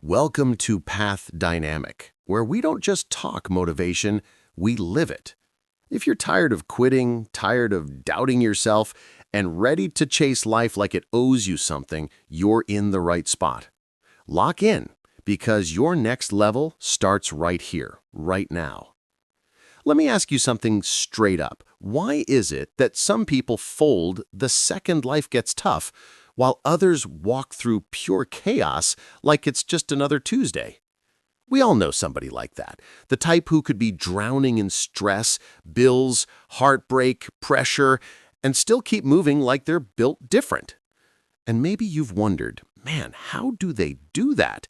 Welcome to Path Dynamic, where we don't just talk motivation, we live it. If you're tired of quitting, tired of doubting yourself, and ready to chase life like it owes you something, you're in the right spot. Lock in, because your next level starts right here, right now. Let me ask you something straight up. Why is it that some people fold the second life gets tough, while others walk through pure chaos like it's just another Tuesday? We all know somebody like that, the type who could be drowning in stress, bills, heartbreak, pressure, and still keep moving like they're built different. And maybe you've wondered, man, how do they do that?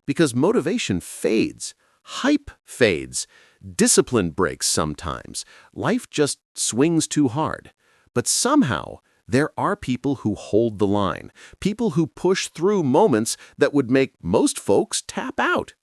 Because motivation fades, hype fades, discipline breaks sometimes, life just swings too hard. But somehow, there are people who hold the line, people who push through moments that would make most folks tap out.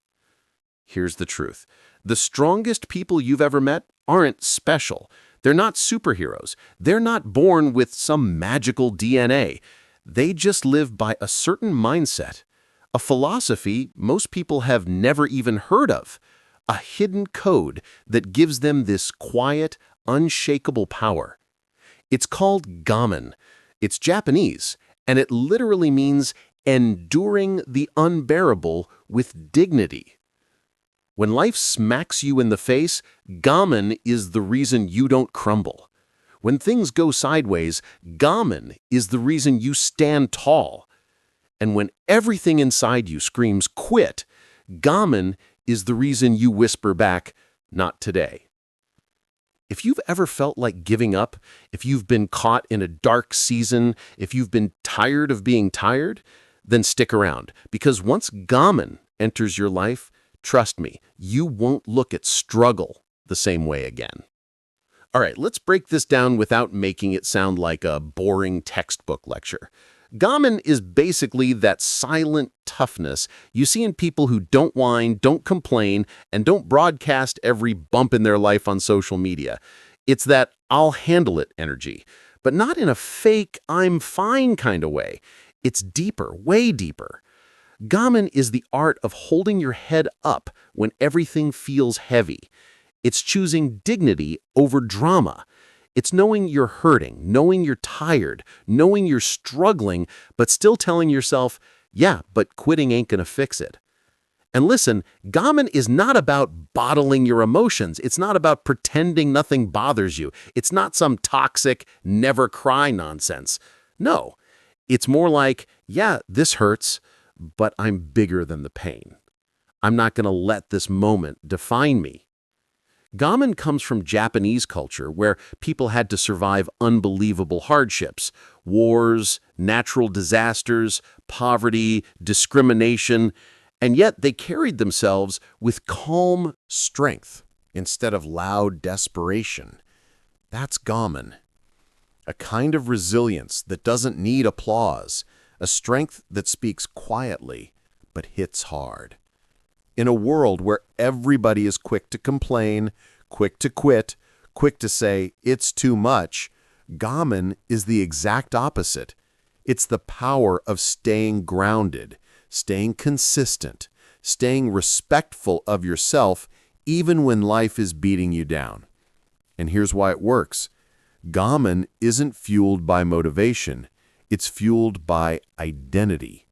Here's the truth. The strongest people you've ever met aren't special. They're not superheroes. They're not born with some magical DNA. They just live by a certain mindset, a philosophy most people have never even heard of, a hidden code that gives them this quiet, unshakable power. It's called Gaman. It's Japanese, and it literally means enduring the unbearable with dignity. When life smacks you in the face, Gaman is the reason you don't crumble. When things go sideways, Gaman is the reason you stand tall. And when everything inside you screams quit, Gaman is the reason you whisper back, not today. If you've ever felt like giving up, if you've been caught in a dark season, if you've been tired of being tired, then stick around, because once Gaman enters your life, trust me, you won't look at struggle the same way again. All right, let's break this down without making it sound like a boring textbook lecture. Gaman is basically that silent toughness you see in people who don't whine, don't complain, and don't broadcast every bump in their life on social media. It's that I'll handle it energy, but not in a fake, I'm fine kind of way. It's deeper, way deeper. Gaman is the art of holding your head up when everything feels heavy. It's choosing dignity over drama. It's knowing you're hurting, knowing you're tired, knowing you're struggling, but still telling yourself, yeah, but quitting ain't gonna fix it. And listen, Gaman is not about bottling your emotions. It's not about pretending nothing bothers you. It's not some toxic, never cry nonsense. No, it's more like, yeah, this hurts, but I'm bigger than the pain. I'm not gonna let this moment define me. Gaman comes from Japanese culture where people had to survive unbelievable hardships, wars, natural disasters, poverty, discrimination, and yet they carried themselves with calm strength instead of loud desperation. That's Gaman, a kind of resilience that doesn't need applause, a strength that speaks quietly but hits hard. In a world where everybody is quick to complain, quick to quit, quick to say, it's too much, Gaman is the exact opposite. It's the power of staying grounded, staying consistent, staying respectful of yourself even when life is beating you down. And here's why it works. Gaman isn't fueled by motivation. It's fueled by identity.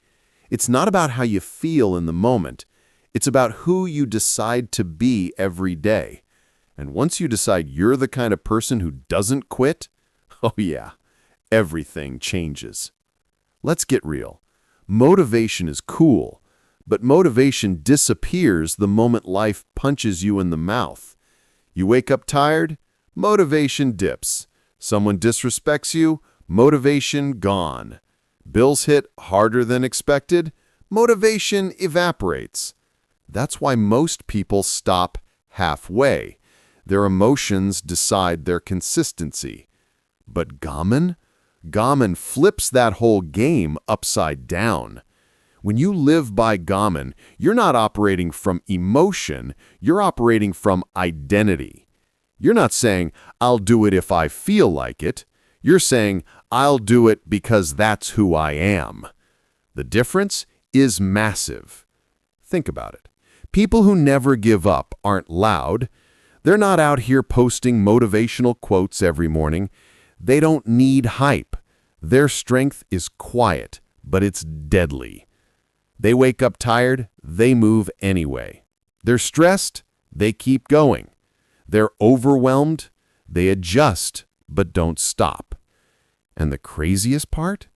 It's not about how you feel in the moment. It's about who you decide to be every day. And once you decide you're the kind of person who doesn't quit, oh yeah, everything changes. Let's get real. Motivation is cool, but motivation disappears the moment life punches you in the mouth. You wake up tired, motivation dips. Someone disrespects you, motivation gone. Bills hit harder than expected, motivation evaporates. That's why most people stop halfway. Their emotions decide their consistency. But Gaman flips that whole game upside down. When you live by Gaman, you're not operating from emotion, you're operating from identity. You're not saying, I'll do it if I feel like it. You're saying, I'll do it because that's who I am. The difference is massive. Think about it. People who never give up aren't loud. They're not out here posting motivational quotes every morning. They don't need hype. Their strength is quiet, but it's deadly. They wake up tired, they move anyway. They're stressed, they keep going. They're overwhelmed, they adjust, but don't stop. And the craziest part?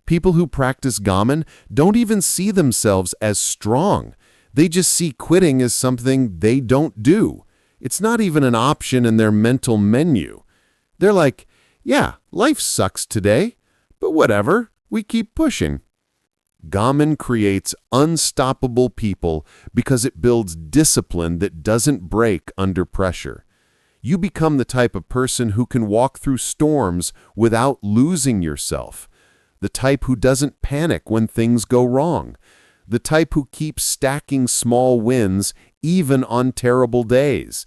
People who practice Gaman don't even see themselves as strong. They just see quitting as something they don't do. It's not even an option in their mental menu. They're like, yeah, life sucks today, but whatever, we keep pushing. Gaman creates unstoppable people because it builds discipline that doesn't break under pressure. You become the type of person who can walk through storms without losing yourself. The type who doesn't panic when things go wrong. The type who keeps stacking small wins even on terrible days.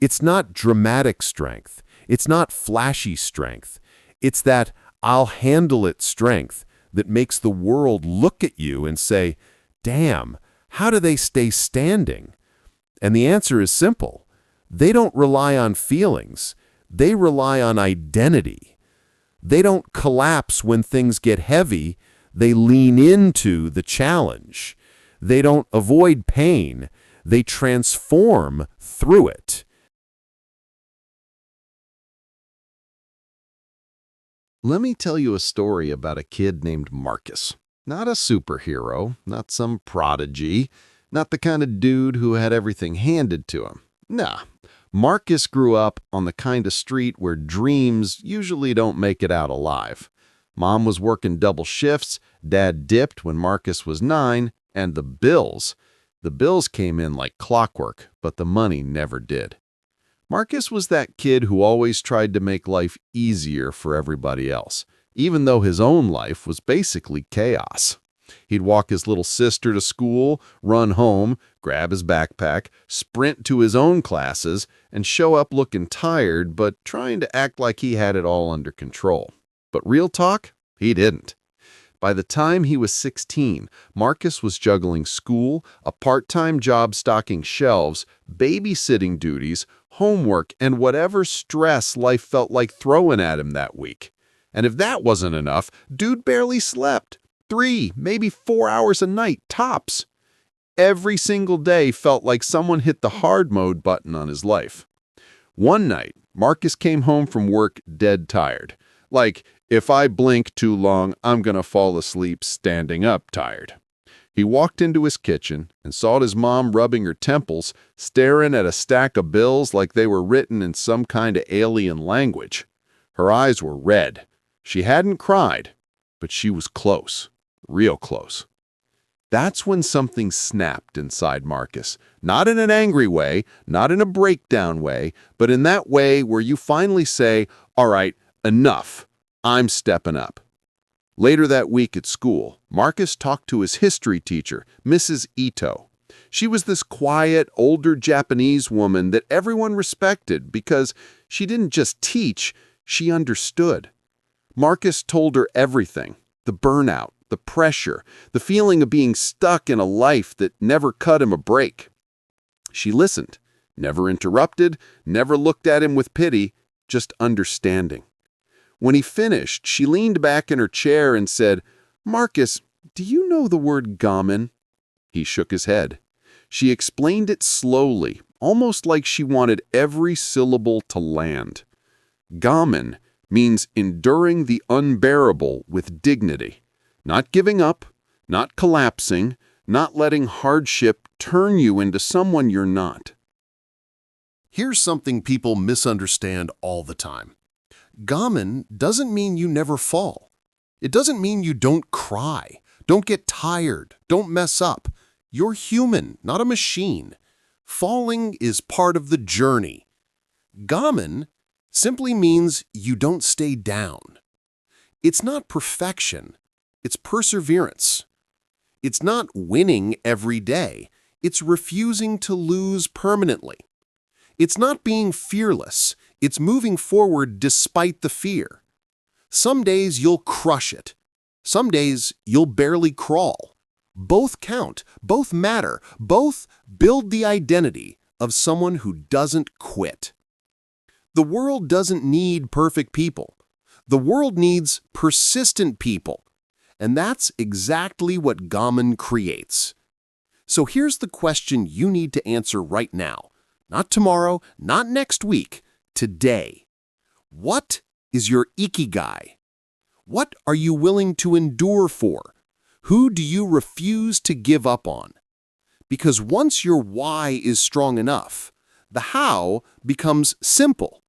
It's not dramatic strength. It's not flashy strength. It's that I'll handle it strength that makes the world look at you and say, damn, how do they stay standing? And the answer is simple. They don't rely on feelings. They rely on identity. They don't collapse when things get heavy. They lean into the challenge. They don't avoid pain. They transform through it. Let me tell you a story about a kid named Marcus. Not a superhero, not some prodigy, not the kind of dude who had everything handed to him. Nah, Marcus grew up on the kind of street where dreams usually don't make it out alive. Mom was working double shifts, Dad dipped when Marcus was 9, and the bills came in like clockwork, but the money never did. Marcus was that kid who always tried to make life easier for everybody else, even though his own life was basically chaos. He'd walk his little sister to school, run home, grab his backpack, sprint to his own classes, and show up looking tired but trying to act like he had it all under control. But real talk, he didn't. By the time he was 16, Marcus was juggling school, a part-time job stocking shelves, babysitting duties, homework, and whatever stress life felt like throwing at him that week. And if that wasn't enough, dude barely slept. 3, maybe 4 hours a night, tops. Every single day felt like someone hit the hard mode button on his life. One night, Marcus came home from work dead tired. Like, if I blink too long, I'm gonna fall asleep standing up tired. He walked into his kitchen and saw his mom rubbing her temples, staring at a stack of bills like they were written in some kind of alien language. Her eyes were red. She hadn't cried, but she was close, real close. That's when something snapped inside Marcus. Not in an angry way, not in a breakdown way, but in that way where you finally say, all right, enough, I'm stepping up. Later that week at school, Marcus talked to his history teacher, Mrs. Ito. She was this quiet, older Japanese woman that everyone respected because she didn't just teach, she understood. Marcus told her everything, the burnout, the pressure, the feeling of being stuck in a life that never cut him a break. She listened, never interrupted, never looked at him with pity, just understanding. When he finished, she leaned back in her chair and said, "Marcus, do you know the word Gaman?" He shook his head. She explained it slowly, almost like she wanted every syllable to land. Gaman means enduring the unbearable with dignity, not giving up, not collapsing, not letting hardship turn you into someone you're not. Here's something people misunderstand all the time. Gaman doesn't mean you never fall. It doesn't mean you don't cry, don't get tired, don't mess up. You're human, not a machine. Falling is part of the journey. Gaman simply means you don't stay down. It's not perfection, it's perseverance. It's not winning every day, it's refusing to lose permanently. It's not being fearless, it's moving forward despite the fear. Some days you'll crush it. Some days you'll barely crawl. Both count, both matter, both build the identity of someone who doesn't quit. The world doesn't need perfect people. The world needs persistent people. And that's exactly what Gaman creates. So here's the question you need to answer right now. Not tomorrow, not next week, today. What is your Ikigai? What are you willing to endure for? Who do you refuse to give up on? Because once your why is strong enough, the how becomes simple.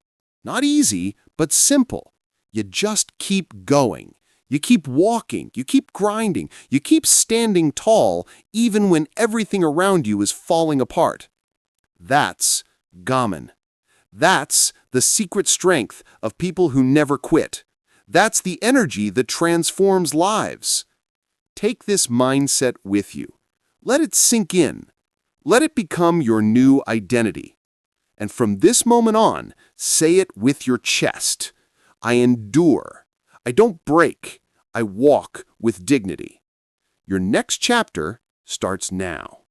Not easy, but simple. You just keep going. You keep walking. You keep grinding. You keep standing tall even when everything around you is falling apart. That's Gaman. That's the secret strength of people who never quit. That's the energy that transforms lives. Take this mindset with you. Let it sink in. Let it become your new identity. And from this moment on, say it with your chest. I endure. I don't break. I walk with dignity. Your next chapter starts now.